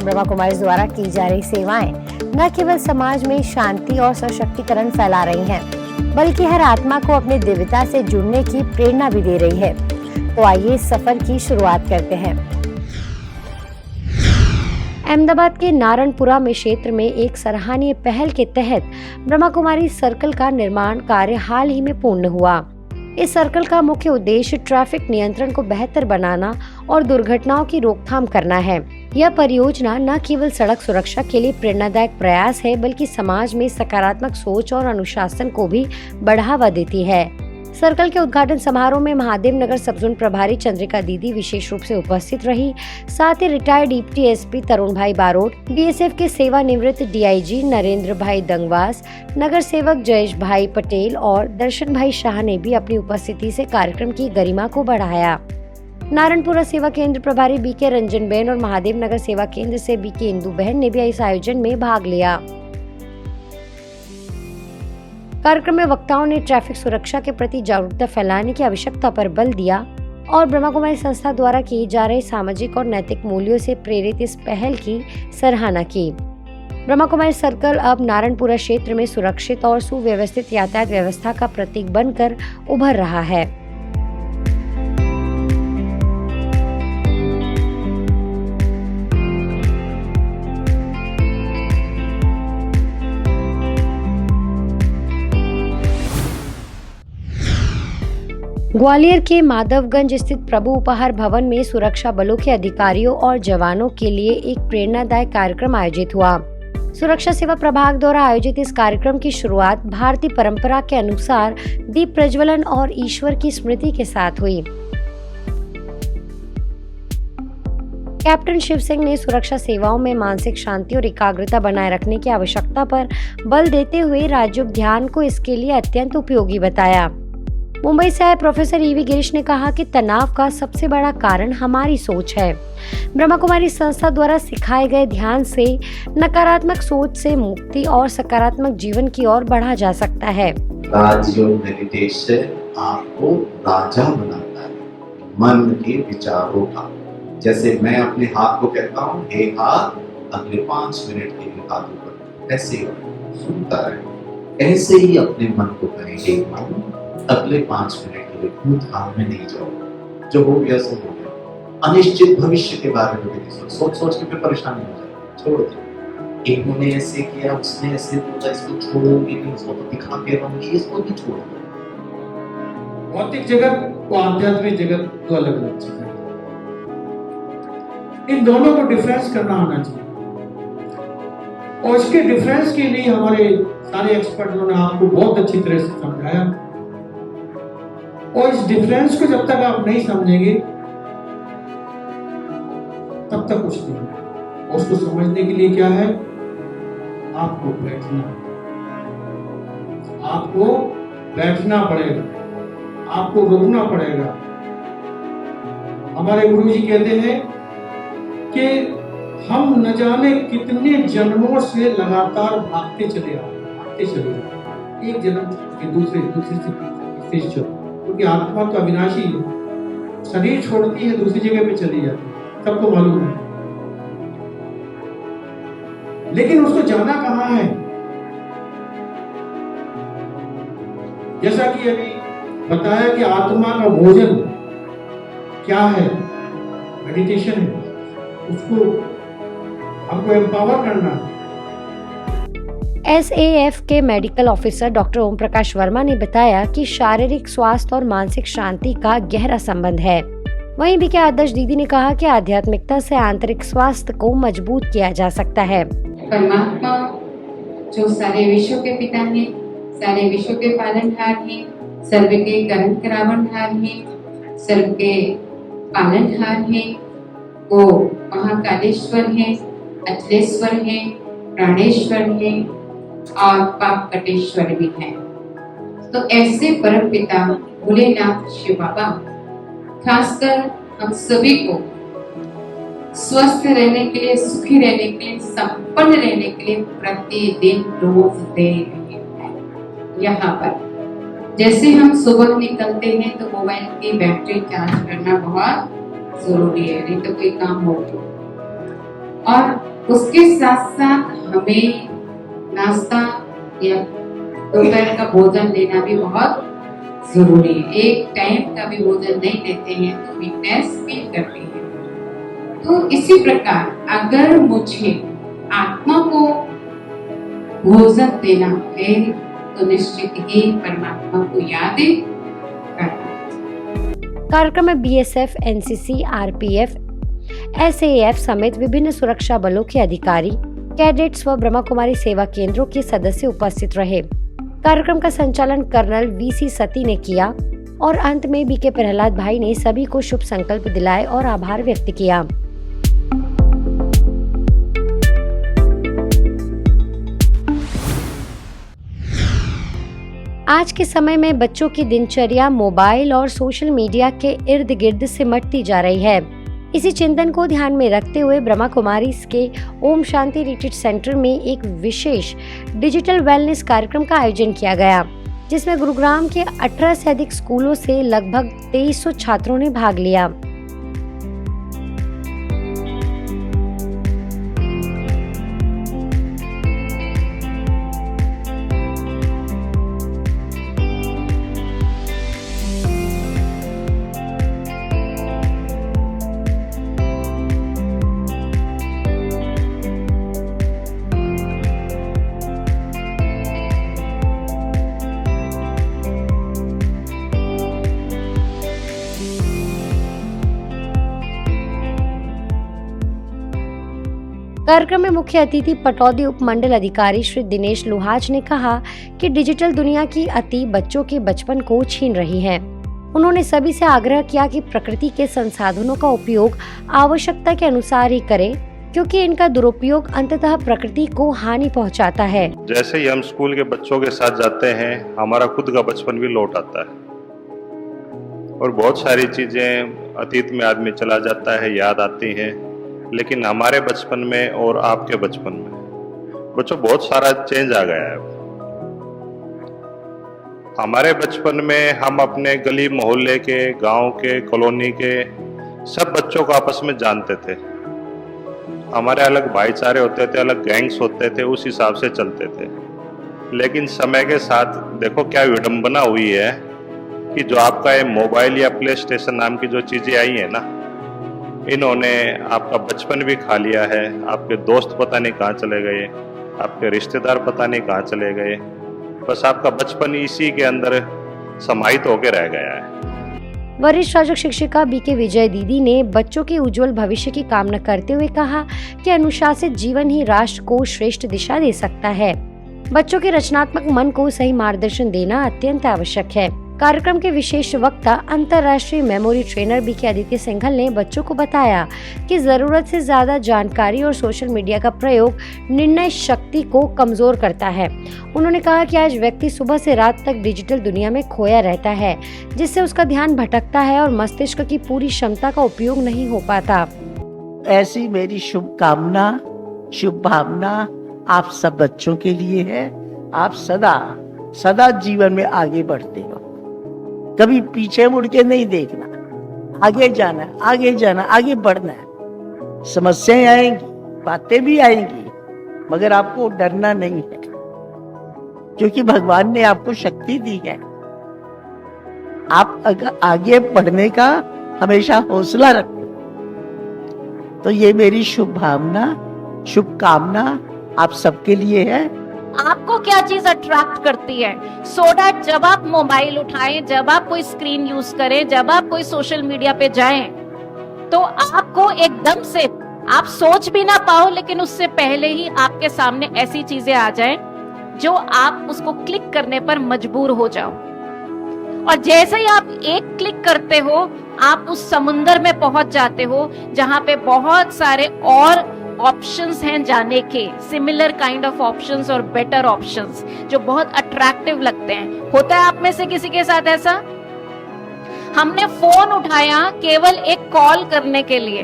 ब्रह्मा कुमारी द्वारा की जा रही सेवाएं न केवल समाज में शांति और सशक्तिकरण फैला रही हैं, बल्कि हर आत्मा को अपनी दिव्यता से जुड़ने की प्रेरणा भी दे रही है। तो आइए इस सफर की शुरुआत करते हैं। अहमदाबाद के नारायणपुरा में क्षेत्र में एक सराहनीय पहल के तहत ब्रह्मा कुमारी सर्कल का निर्माण कार्य हाल ही में पूर्ण हुआ। इस सर्कल का मुख्य उद्देश्य ट्रैफिक नियंत्रण को बेहतर बनाना और दुर्घटनाओं की रोकथाम करना है। यह परियोजना न केवल सड़क सुरक्षा के लिए प्रेरणादायक प्रयास है, बल्कि समाज में सकारात्मक सोच और अनुशासन को भी बढ़ावा देती है। सर्कल के उद्घाटन समारोह में महादेव नगर सब जोन प्रभारी चंद्रिका दीदी विशेष रूप से उपस्थित रही। साथ ही रिटायर्ड डिप्टी एसपी तरुण भाई बारोट, बीएसएफ के सेवानिवृत्त डीआईजी नरेंद्र भाई दंगवास, नगर सेवक जयेश भाई पटेल और दर्शन भाई शाह ने भी अपनी उपस्थिति से कार्यक्रम की गरिमा को बढ़ाया। नारायणपुरा सेवा केंद्र प्रभारी बीके रंजन बहन और महादेव नगर सेवा केंद्र से बीके इंदु बहन ने भी इस आयोजन में भाग लिया। कार्यक्रम में वक्ताओं ने ट्रैफिक सुरक्षा के प्रति जागरूकता फैलाने की आवश्यकता पर बल दिया और ब्रह्मा कुमारी संस्था द्वारा किए जा रहे सामाजिक और नैतिक मूल्यों से प्रेरित इस पहल की सराहना की। ब्रह्मा कुमारी सर्कल अब नारायणपुरा क्षेत्र में सुरक्षित और सुव्यवस्थित यातायात व्यवस्था का प्रतीक बनकर उभर रहा है। ग्वालियर के माधवगंज स्थित प्रभु उपहार भवन में सुरक्षा बलों के अधिकारियों और जवानों के लिए एक प्रेरणादायक कार्यक्रम आयोजित हुआ। सुरक्षा सेवा प्रभाग द्वारा आयोजित इस कार्यक्रम की शुरुआत भारतीय परंपरा के अनुसार दीप प्रज्वलन और ईश्वर की स्मृति के साथ हुई। कैप्टन शिव सिंह ने सुरक्षा सेवाओं में मानसिक शांति और एकाग्रता बनाए रखने की आवश्यकता पर बल देते हुए राजयोग ध्यान को इसके लिए अत्यंत उपयोगी बताया। मुंबई से आए प्रोफेसर ईवी गिरीश ने कहा कि तनाव का सबसे बड़ा कारण हमारी सोच है। ब्रह्मा कुमारी संस्था द्वारा सिखाए गए ध्यान से नकारात्मक सोच से मुक्ति और सकारात्मक जीवन की ओर बढ़ा जा सकता है। राजयोग मेडिटेशन आपको राजा बनाता है मन के विचारों का। जैसे मैं अपने हाथ को कहता हूँ, हे हाथ अगले 5 मिनट के लिए हाथ ऊपर, ऐसे सुनता रहे। ऐसे ही अपने मन को करें, हे मन अगले 5 मिनट के लिए खुद हाथ में नहीं जाओ, जो हो गया सो हो गया। अनिश्चित भविष्य के बारे में भी सोच सोच के फिर परेशानी हो जाए, छोड़ दो। एक ने ऐसे किया, उसने ऐसे बोला, इसको छोड़ोगे नहीं, उसको तो दिखा के रहूंगी, इसको भी छोड़ दो। भौतिक जगत और आध्यात्मिक जगत दो अलग अलग चीजें, इन दोनों को डिफरेंस करना आना चाहिए। और इसके डिफरेंस के लिए हमारे सारे एक्सपर्टों ने आपको बहुत अच्छी तरह से समझाया। और इस डिफरेंस को जब तक आप नहीं समझेंगे तब तक कुछ नहीं है। और उसको समझने के लिए क्या है, आपको बैठना पड़ेगा, आपको रुकना पड़ेगा। हमारे गुरुजी कहते हैं कि हम न जाने कितने जन्मों से लगातार भागते चले आ रहे, एक जन्म के दूसरे से तीसरे, क्योंकि आत्मा तो अविनाशी है। शरीर छोड़ती है, दूसरी जगह पे चली जाती है, सबको मालूम है। लेकिन उसको जाना कहाँ है? जैसा कि अभी बताया कि आत्मा का भोजन क्या है, मेडिटेशन है। उसको हमको एम्पावर करना है। एसएएफ के medical officer doctor Om Prakash Verma ने बताया कि शारीरिक स्वास्थ्य और मानसिक शांति का गहरा संबंध है। वहीं बीके आदर्श दीदी ने कहा कि आध्यात्मिकता से आंतरिक स्वास्थ्य को मजबूत किया जा सकता है। परमात्मा जो सारे विश्व के पिता हैं, सारे विश्व के पालनहार हैं, सर्व के कर्म करावनहार हैं, सर्व के पालनहार हैं, वो महाकालेश्वर हैं, अखिलेश्वर हैं, प्राणेश्वर हैं और पाप कटेश्वर भी हैं। तो ऐसे परम पिता भोलेनाथ शिव बाबा खासकर हम सभी को स्वस्थ रहने के लिए, सुखी रहने के लिए, संपन्न रहने के लिए प्रतिदिन रोज दे रहे हैं। यहाँ पर जैसे हम सुबह निकलते हैं तो मोबाइल की बैटरी चार्ज करना बहुत जरूरी है, नहीं तो कोई काम हो। और उसके साथ साथ हमें नाश्ता या दोपहर का भोजन लेना भी बहुत जरूरी है। एक टाइम का भी भोजन नहीं लेते हैं तो वीकनेस फील करते हैं। तो इसी प्रकार अगर मुझे आत्मा को भोजन देना है तो निश्चित ही परमात्मा को याद करना। कार्यक्रम में बीएसएफ, एनसीसी, आरपीएफ, एसएएफ समेत विभिन्न सुरक्षा बलों के अधिकारी, कैडेट्स व ब्रह्मा कुमारी सेवा केंद्रों के सदस्य उपस्थित रहे। कार्यक्रम का संचालन कर्नल वीसी सती ने किया और अंत में बीके प्रहलाद भाई ने सभी को शुभ संकल्प दिलाए और आभार व्यक्त किया। आज के समय में बच्चों की दिनचर्या मोबाइल और सोशल मीडिया के इर्द गिर्द सिमटती जा रही है। इसी चिंतन को ध्यान में रखते हुए ब्रह्मा कुमारी के ओम शांति रिट्रीट सेंटर में एक विशेष डिजिटल वेलनेस कार्यक्रम का आयोजन किया गया, जिसमें गुरुग्राम के 18 से अधिक स्कूलों से लगभग 2300 छात्रों ने भाग लिया। कार्यक्रम में मुख्य अतिथि पटौदी उपमंडल अधिकारी श्री दिनेश लुहाज ने कहा कि डिजिटल दुनिया की अति बच्चों के बचपन को छीन रही है। उन्होंने सभी से आग्रह किया कि प्रकृति के संसाधनों का उपयोग आवश्यकता के अनुसार ही करें, क्योंकि इनका दुरुपयोग अंततः प्रकृति को हानि पहुंचाता है। जैसे ही हम स्कूल के बच्चों के साथ जाते हैं, हमारा खुद का बचपन भी लौट आता है और बहुत सारी चीजें अतीत में आदमी चला जाता है, याद आती हैं। लेकिन हमारे बचपन में और आपके बचपन में बच्चों बहुत सारा चेंज आ गया है। हमारे बचपन में हम अपने गली मोहल्ले के, गांव के, कॉलोनी के सब बच्चों को आपस में जानते थे। हमारे अलग भाईचारे होते थे, अलग गैंग्स होते थे, उस हिसाब से चलते थे। लेकिन समय के साथ देखो क्या विडंबना हुई है कि जो आपका ये मोबाइल या प्ले स्टेशन नाम की जो चीजें आई है ना, इन्होंने आपका बचपन भी खा लिया है। आपके दोस्त पता नहीं कहाँ चले गए, आपके रिश्तेदार पता नहीं कहाँ चले गए, बस आपका बचपन इसी के अंदर समाहित होकर रह गया है। वरिष्ठ राजक शिक्षिका बीके विजय दीदी ने बच्चों के उज्जवल भविष्य की कामना करते हुए कहा कि अनुशासित जीवन ही राष्ट्र को श्रेष्ठ दिशा दे सकता है। बच्चों के रचनात्मक मन को सही मार्गदर्शन देना अत्यंत आवश्यक है। कार्यक्रम के विशेष वक्ता अंतर्राष्ट्रीय memory trainer BK Aditya Singhal ने बच्चों को बताया कि जरूरत से ज्यादा जानकारी और सोशल मीडिया का प्रयोग निर्णय शक्ति को कमजोर करता है। उन्होंने कहा कि आज व्यक्ति सुबह से रात तक डिजिटल दुनिया में खोया रहता है, जिससे उसका ध्यान भटकता है और मस्तिष्क की पूरी क्षमता का उपयोग नहीं हो पाता। ऐसी मेरी शुभकामना, शुभ भावना आप सब बच्चों के लिए है। आप सदा सदा जीवन में आगे बढ़ते हो, कभी पीछे मुड़ के नहीं देखना, आगे जाना, आगे जाना, आगे बढ़ना है। समस्याएं आएंगी, बातें भी आएंगी, मगर आपको डरना नहीं है, क्योंकि भगवान ने आपको शक्ति दी है। आप अगर आगे बढ़ने का हमेशा हौसला रखो। तो ये मेरी शुभ भावना, शुभकामना आप सबके लिए है। आपको क्या चीज अट्रैक्ट करती है, सो दैट जब आप मोबाइल उठाएं, जब आप कोई स्क्रीन यूज करें, जब आप कोई सोशल मीडिया पे जाएं, तो आपको एकदम से आप सोच भी ना पाओ, लेकिन उससे पहले ही आपके सामने ऐसी चीजें आ जाएं जो आप उसको क्लिक करने पर मजबूर हो जाओ। और जैसे ही आप एक क्लिक करते हो, आप उस समुंदर में पहुंच जाते हो जहां पे बहुत सारे और ऑप्शंस हैं जाने के, सिमिलर काइंड ऑफ ऑप्शंस और बेटर ऑप्शंस जो बहुत अट्रैक्टिव लगते हैं। होता है आप में से किसी के साथ ऐसा? हमने फोन उठाया केवल एक कॉल करने के लिए,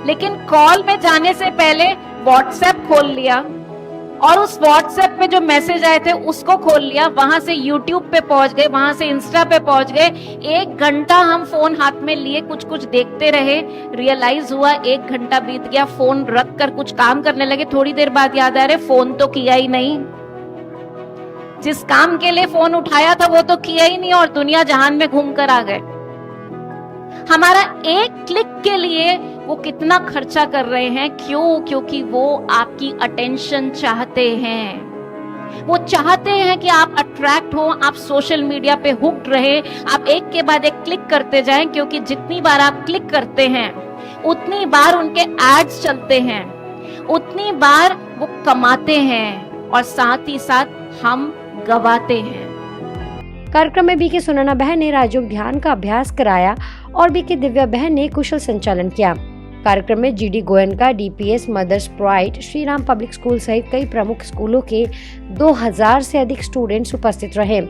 लेकिन कॉल में जाने से पहले व्हाट्सएप खोल लिया, और उस व्हाट्सएप पे जो मैसेज आए थे उसको खोल लिया, वहां से यूट्यूब पे पहुंच गए, वहां से इंस्टा पे पहुंच गए। 1 घंटा हम फोन हाथ में लिए कुछ कुछ देखते रहे। रियलाइज हुआ 1 घंटा बीत गया, फोन रख कर कुछ काम करने लगे। थोड़ी देर बाद याद आ रहे फोन तो किया ही नहीं, जिस काम के लिए फोन उठाया था वो तो किया ही नहीं और दुनिया जहान में घूम कर आ गए। हमारा एक क्लिक के लिए वो कितना खर्चा कर रहे हैं, क्यों? क्योंकि वो आपकी अटेंशन चाहते हैं। वो चाहते हैं कि आप अट्रैक्ट हो, आप सोशल मीडिया पे हुक्ड रहे, आप एक के बाद एक क्लिक करते जाएं, क्योंकि जितनी बार आप क्लिक करते हैं उतनी बार उनके एड्स चलते हैं, उतनी बार वो कमाते हैं और साथ ही साथ हम गवाते हैं। कार्यक्रम में बीके सुनैना बहन ने राजयोग ध्यान का अभ्यास कराया और बीके दिव्या बहन ने कुशल संचालन किया। कार्यक्रम में GD Goenka, DPS, mother's pride, Shri Ram public school सहित कई प्रमुख स्कूलों के 2000 से अधिक स्टूडेंट्स उपस्थित रहे।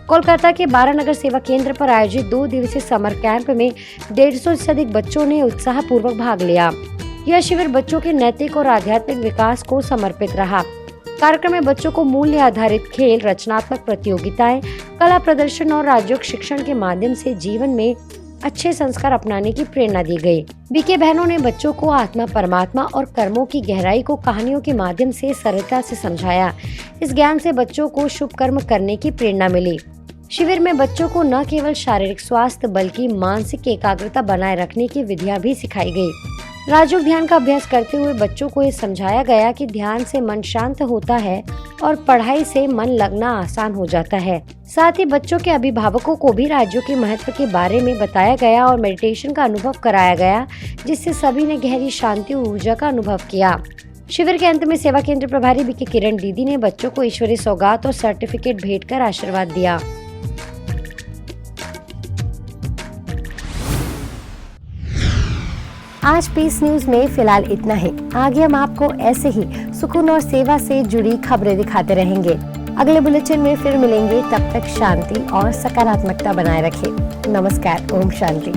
कोलकाता के 12 नगर सेवा केंद्र पर आयोजित 2 दिवसीय समर कैंप में 150 से अधिक बच्चों ने उत्साहपूर्वक भाग लिया। यह शिविर बच्चों के नैतिक और आध्यात्मिक विकास को समर्पित रहा। कार्यक्रम में बच्चों को मूल्य आधारित खेल, रचनात्मक प्रतियोगिताएं, कला प्रदर्शन और राजयोग शिक्षण के माध्यम से जीवन में अच्छे संस्कार अपनाने की प्रेरणा दी गई। बीके बहनों ने बच्चों को आत्मा, परमात्मा और कर्मों की गहराई को कहानियों के माध्यम से सरलता से समझाया। इस ज्ञान से बच्चों को शुभ कर्म करने की प्रेरणा मिली। शिविर में बच्चों को न केवल शारीरिक स्वास्थ्य बल्कि मानसिक एकाग्रता बनाए रखने की विधियां भी सिखाई गई। राजयोग ध्यान का अभ्यास करते हुए बच्चों को ये समझाया गया कि ध्यान से मन शांत होता है और पढ़ाई से मन लगना आसान हो जाता है। साथ ही बच्चों के अभिभावकों को भी राजयोग के महत्व के बारे में बताया गया और मेडिटेशन का अनुभव कराया गया, जिससे सभी ने गहरी शांति और ऊर्जा का अनुभव किया। शिविर के अंत में सेवा केंद्र प्रभारी बीके किरण दीदी ने बच्चों को ईश्वरीय सौगात और सर्टिफिकेट भेंट कर आशीर्वाद दिया। आज पीस न्यूज में फिलहाल इतना ही। आगे हम आपको ऐसे ही सुकून और सेवा से जुड़ी खबरें दिखाते रहेंगे। अगले बुलेटिन में फिर मिलेंगे, तब तक शांति और सकारात्मकता बनाए रखें। नमस्कार, ओम शांति।